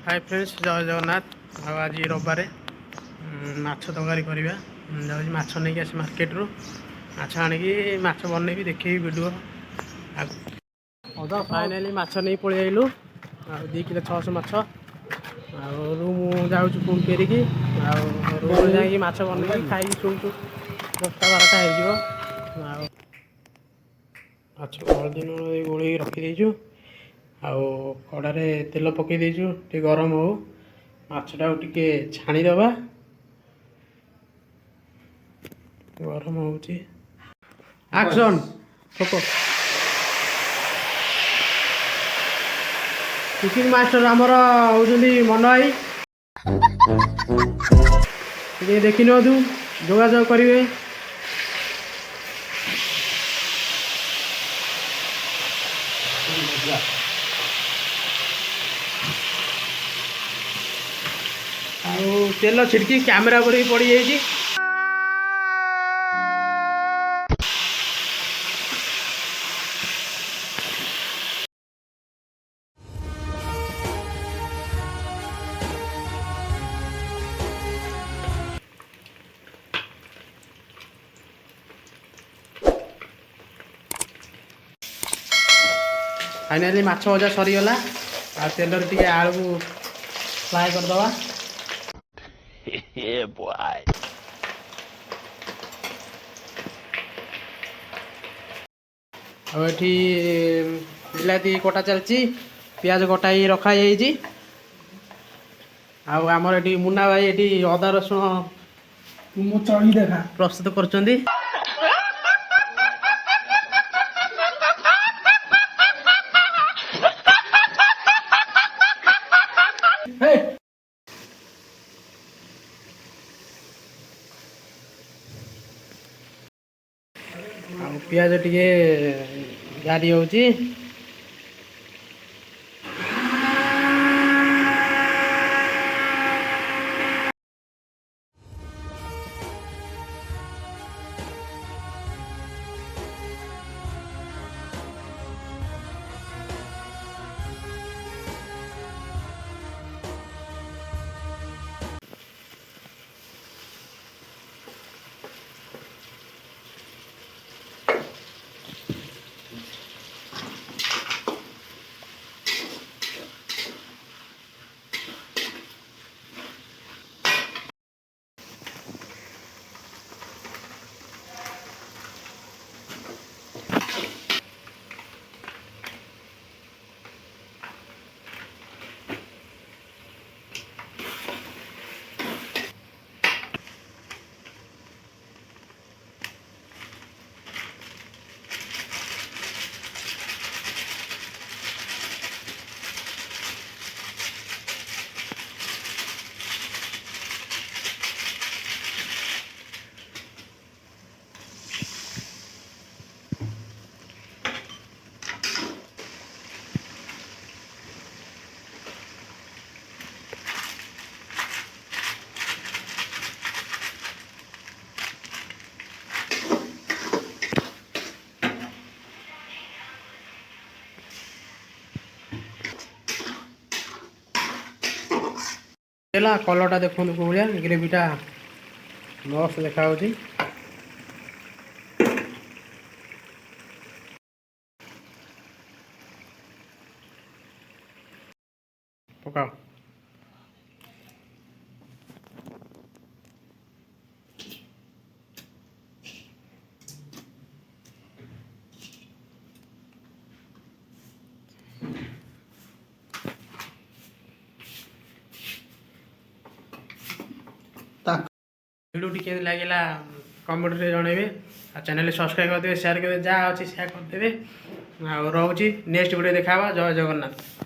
Hi friends, जय जगन्नाथ। आज रविवार माछ तरकारी करवा जाऊँ। माछ नहीं आस मार्केट रू माछ आणिकी माछ बनैबी देखी वीडियो। फाइनाली माछ नहीं पलि आइलु। 2 किलो 600 माछ रूम जाऊँ पुणी फेरिकी रूम जाकि माछ बनैबी खाई शुणु 10टा 12टा हो माछ हलदी लुण गोल रखीदेचु। कड़े तेल पकई देचु टे गरम हो माछटा टिके छाणीदबा। गरम होची एक्शन फोको। कुकिंग मास्टर आमर होउछन्ती मन भाई, टे देखि नियंतु, जोगाजोग करिवे। तेल छिड़की कैमेरा पर भी पड़ जाइए। फाइनाली माछ भजा सरीगला। तेल टे आलू फ्राए करदवा। ये बिलाती कटा चलती, पियाज कटा ही रखा जाइए। आमर ये मुन्ना भाई ये अदा रसुण चढ़ी देखा प्रस्तुत कर। पियाज टे जारी होची। कलरटा देखो भाया ग्रेवीटा मस्त देखा। पकाओ वीडियो टी लगे कमेंट रे जनइबे। चैनल सब्सक्राइब करदे, शेयर करदे, जहाँ अच्छी शेयर करदे। रोची नेक्स्ट वीडियो देखा। जय जगन्नाथ।